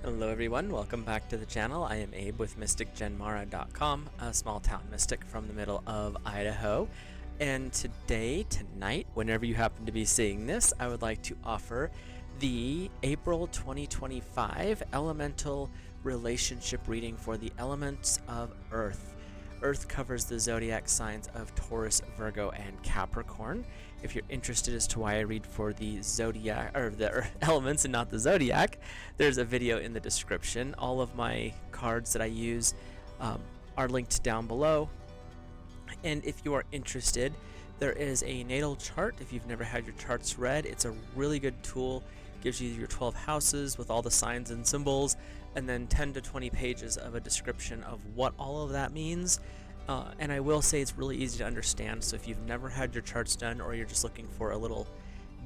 Hello everyone, welcome back to the channel. I am Abe with MysticGenMara.com, a small town mystic from the middle of Idaho. And tonight, whenever you happen to be seeing this, I would like to offer the April 2025 Elemental Relationship Reading for the elements of Earth. Earth covers the zodiac signs of Taurus, Virgo, and Capricorn. If you're interested as to why I read for the zodiac or the elements and not the zodiac, there's a video in the description. All of my cards that I use are linked down below. And if you are interested, there is a natal chart. If you've never had your charts read, it's a really good tool. Gives you your 12 houses with all the signs and symbols, and then 10 to 20 pages of a description of what all of that means. And I will say it's really easy to understand, so if you've never had your charts done or you're just looking for a little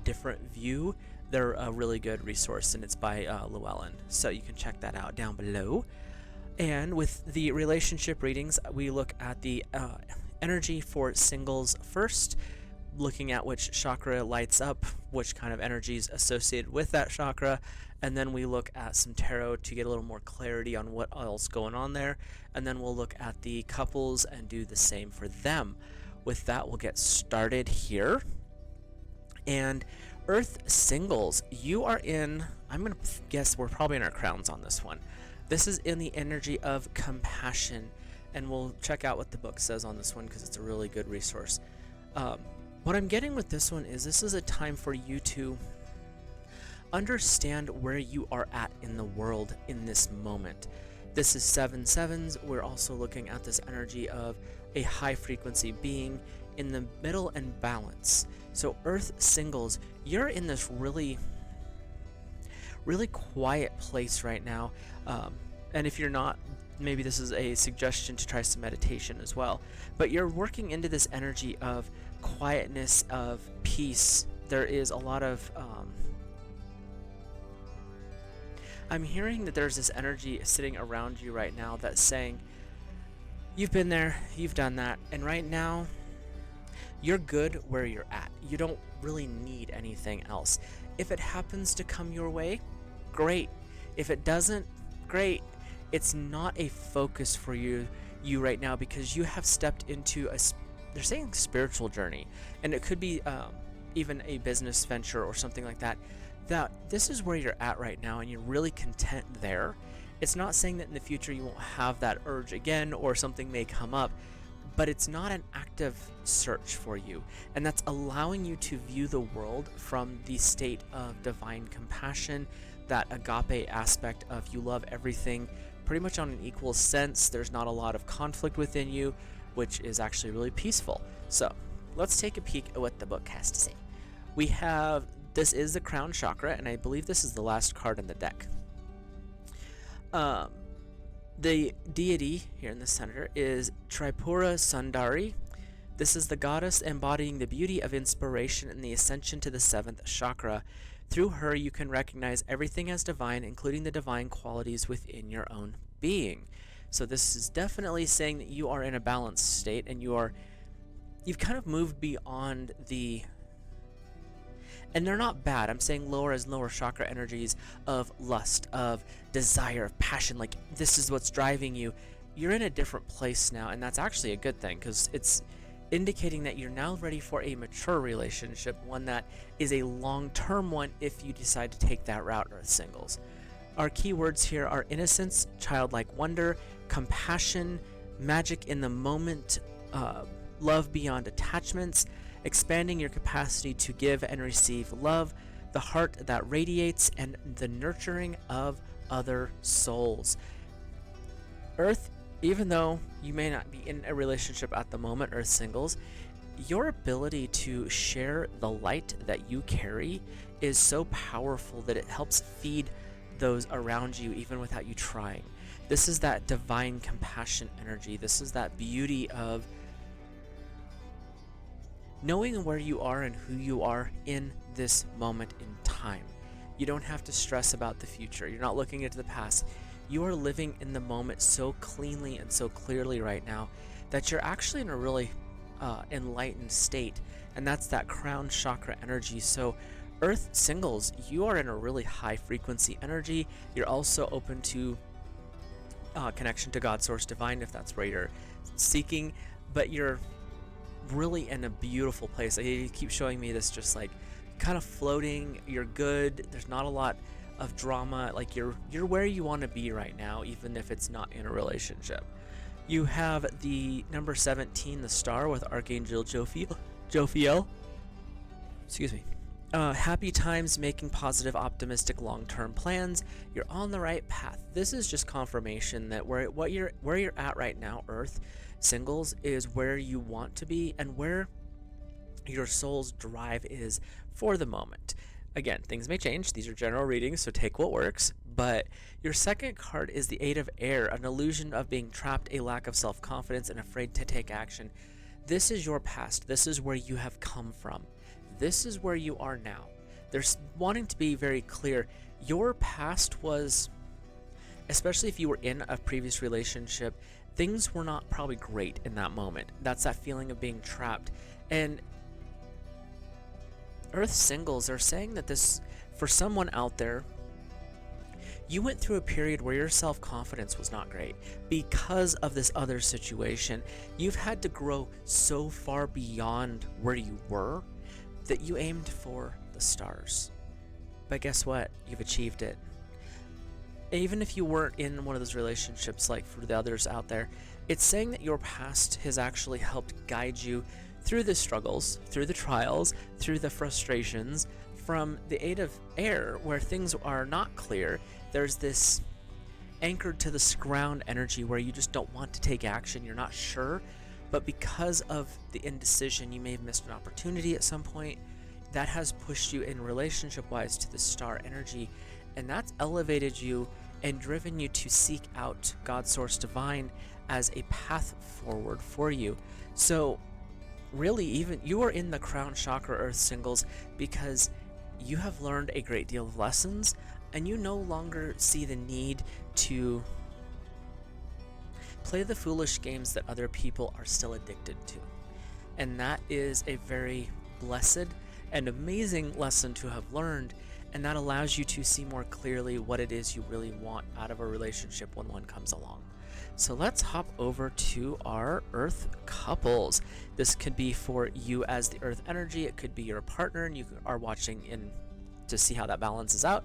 different view, they're a really good resource, and it's by Llewellyn. So you can check that out down below. And with the relationship readings, we look at the energy for singles first, looking at which chakra lights up, which kind of energy is associated with that chakra, and then we look at some tarot to get a little more clarity on what else going on there, and then we'll look at the couples and do the same for them. With that, we'll get started here. And Earth singles, you are in, I'm going to guess we're probably in our crowns on this one. This is in the energy of compassion, and we'll check out what the book says on this one because it's a really good resource. What I'm getting with this one is this is a time for you to understand where you are at in the world in this moment. This is 7 sevens. We're also looking at this energy of a high frequency being in the middle and balance. So Earth singles, you're in this really quiet place right now. And if you're not, maybe this is a suggestion to try some meditation as well. But you're working into this energy of quietness, of peace. There is a lot of I'm hearing that there's this energy sitting around you right now that's saying you've been there, you've done that, and right now you're good where you're at. You don't really need anything else. If it happens to come your way, great. If it doesn't, great. It's not a focus for you right now because you have stepped into they're saying spiritual journey, and it could be even a business venture or something like that. That this is where you're at right now and you're really content there. It's not saying that in the future you won't have that urge again or something may come up, but it's not an active search for you, and that's allowing you to view the world from the state of divine compassion, that agape aspect of you love everything pretty much on an equal sense. There's not a lot of conflict within you, which is actually really peaceful. So let's take a peek at what the book has to say. We have, this is the crown chakra, and I believe this is the last card in the deck. The deity here in the center is Tripura Sundari. This is the goddess embodying the beauty of inspiration and the ascension to the 7th chakra. Through her, you can recognize everything as divine, including the divine qualities within your own being. So this is definitely saying that you are in a balanced state, and you've kind of moved beyond and they're not bad. I'm saying lower as lower chakra energies of lust, of desire, of passion. Like, this is what's driving you. You're in a different place now, and that's actually a good thing because it's indicating that you're now ready for a mature relationship, one that is a long-term one if you decide to take that route, Earth singles. Our key words here are innocence, childlike wonder, compassion, magic in the moment, love beyond attachments, expanding your capacity to give and receive love, the heart that radiates, and the nurturing of other souls. Earth, even though you may not be in a relationship at the moment, Earth singles, your ability to share the light that you carry is so powerful that it helps feed those around you even without you trying. This is that divine compassion energy. This is that beauty of knowing where you are and who you are in this moment in time. You don't have to stress about the future. You're not looking into the past. You are living in the moment so cleanly and so clearly right now that you're actually in a really enlightened state, and that's that crown chakra energy. So Earth singles, you are in a really high frequency energy. You're also open to connection to God Source Divine if that's where you're seeking, but you're really in a beautiful place. Like, you keep showing me this just like kind of floating. You're good. There's not a lot of drama. Like you're where you want to be right now, even if it's not in a relationship. You have the number 17, the star, with Archangel Jophiel. Excuse me. Happy times, making positive, optimistic, long-term plans. You're on the right path. This is just confirmation that where you're at right now, Earth singles, is where you want to be and where your soul's drive is for the moment. Again, things may change. These are general readings, so take what works. But your second card is the Eight of Air, an illusion of being trapped, a lack of self-confidence, and afraid to take action. This is your past. This is where you have come from. This is where you are now. There's wanting to be very clear. Your past was, especially if you were in a previous relationship, things were not probably great in that moment. That's that feeling of being trapped. And Earth singles are saying that this, for someone out there, you went through a period where your self-confidence was not great because of this other situation. You've had to grow so far beyond where you were that you aimed for the stars. But guess what? You've achieved it. Even if you weren't in one of those relationships like for the others out there, it's saying that your past has actually helped guide you through the struggles, through the trials, through the frustrations. From the Eight of Air, where things are not clear, there's this anchored to the ground energy where you just don't want to take action, you're not sure, but because of the indecision, you may have missed an opportunity at some point. That has pushed you in relationship-wise to the star energy, and that's elevated you and driven you to seek out God Source Divine as a path forward for you. So really, even you are in the crown chakra, Earth singles, because you have learned a great deal of lessons and you no longer see the need to play the foolish games that other people are still addicted to. And that is a very blessed and amazing lesson to have learned, and that allows you to see more clearly what it is you really want out of a relationship when one comes along. So let's hop over to our Earth couples. This could be for you as the Earth energy. It could be your partner, and you are watching in to see how that balances out.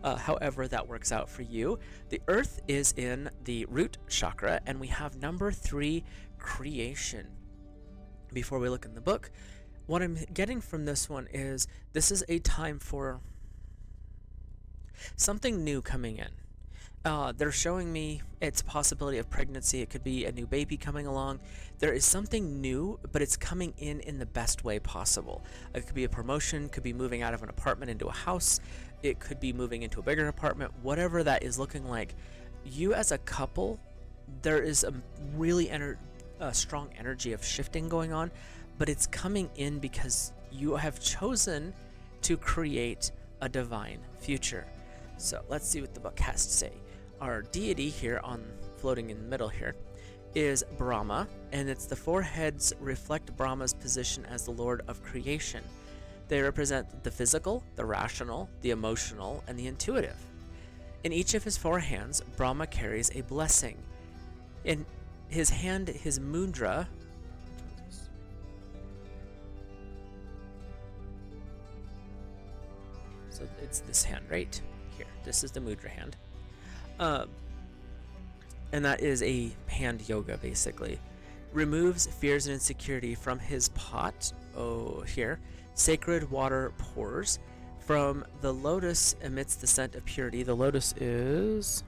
However that works out for you. The Earth is in the root chakra, and we have number 3, creation. Before we look in the book, what I'm getting from this one is this is a time for something new coming in. They're showing me it's a possibility of pregnancy. It could be a new baby coming along. There is something new, but it's coming in the best way possible. It could be a promotion, could be moving out of an apartment into a house. It could be moving into a bigger apartment, whatever that is looking like. You as a couple, there is a really strong energy of shifting going on, but it's coming in because you have chosen to create a divine future. So let's see what the book has to say. Our deity here floating in the middle here is Brahma, and it's the 4 heads reflect Brahma's position as the Lord of creation. They represent the physical, the rational, the emotional, and the intuitive. In each of his 4 hands, Brahma carries a blessing. In his hand, his mudra, so it's this hand right here. This is the mudra hand. And that is a hand yoga, basically. Removes fears and insecurity from his pot. Oh, here. Sacred water pours. From the lotus emits the scent of purity. The lotus is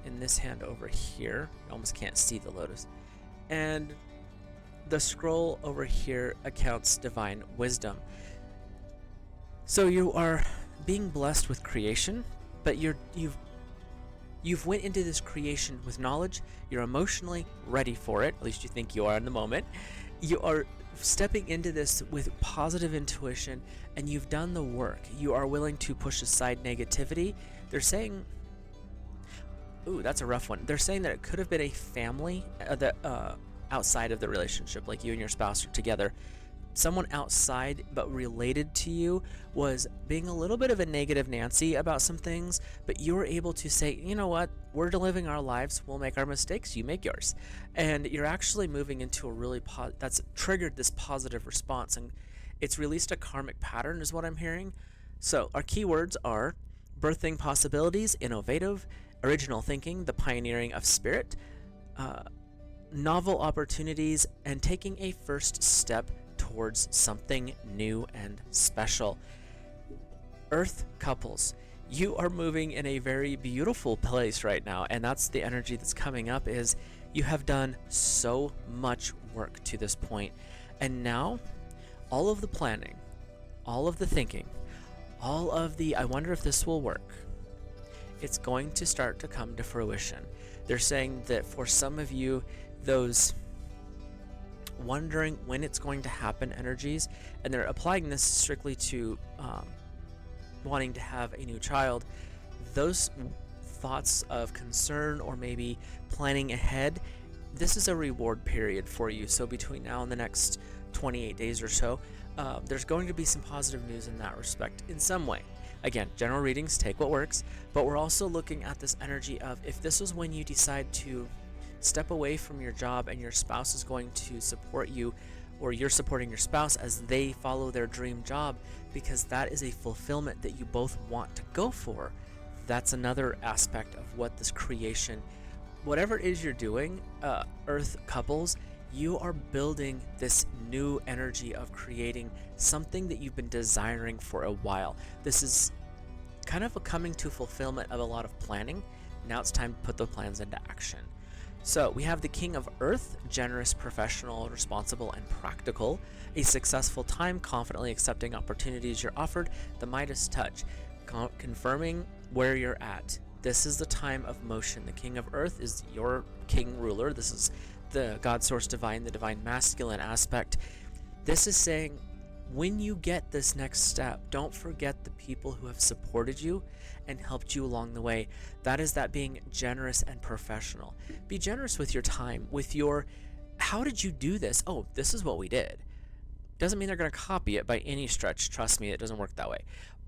in this hand over here. I almost can't see the lotus. And the scroll over here accounts divine wisdom. So you are being blessed with creation, but you've went into this creation with knowledge. You're emotionally ready for it. At least you think you are in the moment. You are stepping into this with positive intuition, and you've done the work. You are willing to push aside negativity. They're saying, ooh, that's a rough one. They're saying that it could have been a family outside of the relationship, like you and your spouse are together, someone outside but related to you was being a little bit of a negative Nancy about some things, but you were able to say, you know what, we're living our lives, we'll make our mistakes, you make yours. And you're actually moving into a really that's triggered this positive response, and it's released a karmic pattern is what I'm hearing. So our keywords are birthing possibilities, innovative, original thinking, the pioneering of spirit, novel opportunities, and taking a first step towards something new and special. Earth couples, you are moving in a very beautiful place right now, and that's the energy that's coming up. Is you have done so much work to this point, and now all of the planning, all of the thinking, all of the I wonder if this will work, it's going to start to come to fruition. They're saying that for some of you, those wondering when it's going to happen energies, and they're applying this strictly to wanting to have a new child, those thoughts of concern or maybe planning ahead, this is a reward period for you. So between now and the next 28 days or so, there's going to be some positive news in that respect in some way. Again, general readings, take what works, but we're also looking at this energy of if this is when you decide to step away from your job and your spouse is going to support you, or you're supporting your spouse as they follow their dream job, because that is a fulfillment that you both want to go for. That's another aspect of what this creation, whatever it is you're doing, Earth couples, you are building this new energy of creating something that you've been desiring for a while. This is kind of a coming to fulfillment of a lot of planning. Now it's time to put the plans into action. So we have the King of Earth, generous, professional, responsible, and practical. A successful time, confidently accepting opportunities you're offered. The Midas touch, confirming where you're at. This is the time of motion. The King of Earth is your king ruler. This is the God Source Divine, the divine masculine aspect. This is saying when you get this next step, don't forget the people who have supported you and helped you along the way. That is that being generous and professional. Be generous with your time, with your, how did you do this? Oh, this is what we did. Doesn't mean they're going to copy it by any stretch. Trust me, it doesn't work that way.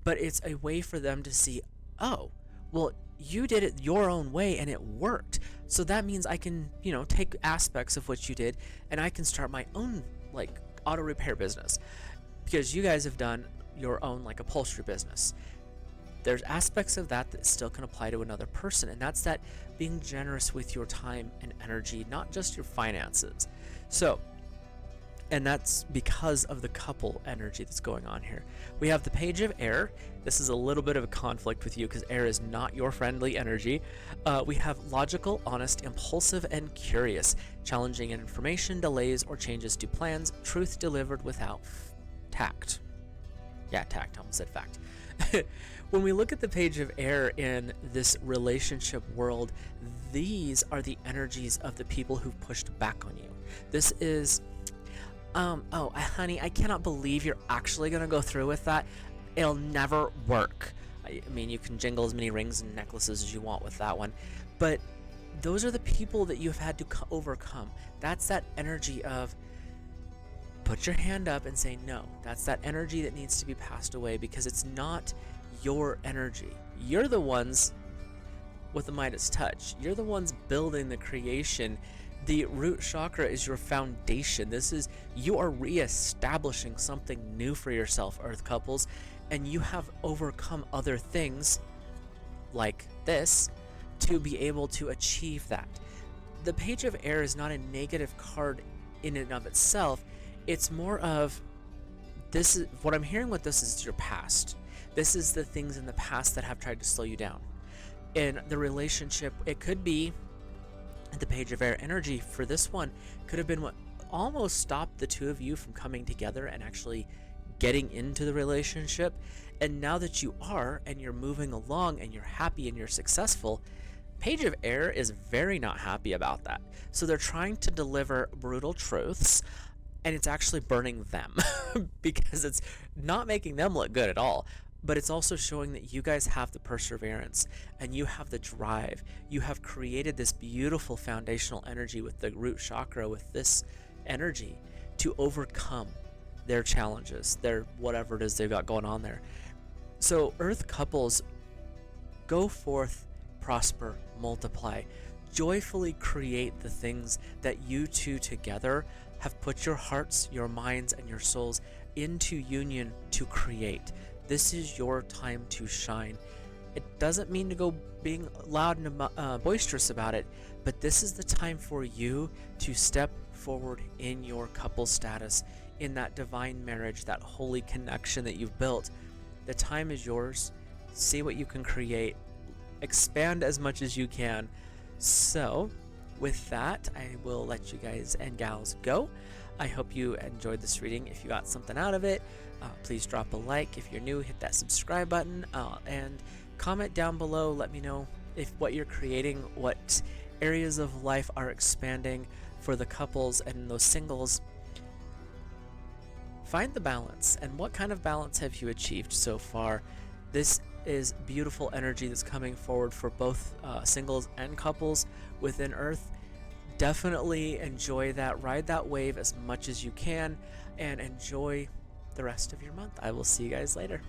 But it's a way for them to see, oh, well, you did it your own way and it worked. So that means I can, take aspects of what you did and I can start my own, auto repair business. Because you guys have done your own, upholstery business. There's aspects of that that still can apply to another person, and that's that being generous with your time and energy, not just your finances. So, and that's because of the couple energy that's going on here. We have the Page of Air. This is a little bit of a conflict with you because air is not your friendly energy. We have logical, honest, impulsive, and curious, challenging information, delays, or changes to plans, truth delivered without tact. Yeah, tact, I almost said fact. When we look at the Page of Air in this relationship world, these are the energies of the people who've pushed back on you. This is, oh, honey, I cannot believe you're actually going to go through with that. It'll never work. I mean, you can jingle as many rings and necklaces as you want with that one, but those are the people that you've had to overcome. That's that energy of put your hand up and say no. That's that energy that needs to be passed away because it's not your energy. You're the ones with the Midas touch. You're the ones building the creation. The root chakra is your foundation. This is, you are reestablishing something new for yourself, Earth couples, and you have overcome other things like this to be able to achieve that. The Page of Air is not a negative card in and of itself. It's more of, this is what I'm hearing with this is your past. This is the things in the past that have tried to slow you down. In the relationship, it could be the Page of Air energy for this one could have been what almost stopped the two of you from coming together and actually getting into the relationship. And now that you are, and you're moving along and you're happy and you're successful, Page of Air is very not happy about that. So they're trying to deliver brutal truths, and it's actually burning them because it's not making them look good at all. But it's also showing that you guys have the perseverance and you have the drive. You have created this beautiful foundational energy with the root chakra, with this energy to overcome their challenges, their whatever it is they've got going on there. So Earth couples, go forth, prosper, multiply, joyfully create the things that you two together have put your hearts, your minds, and your souls into union to create. This is your time to shine. It doesn't mean to go being loud and boisterous about it, but this is the time for you to step forward in your couple status, in that divine marriage, that holy connection that you've built. The time is yours. See what you can create. Expand as much as you can. So, with that, I will let you guys and gals go. I hope you enjoyed this reading. If you got something out of it, please drop a like. If you're new, hit that subscribe button and comment down below. Let me know if what you're creating, what areas of life are expanding for the couples and those singles. Find the balance, and what kind of balance have you achieved so far? This is beautiful energy that's coming forward for both singles and couples within Earth. Definitely enjoy that, ride that wave as much as you can, and enjoy the rest of your month. I will see you guys later.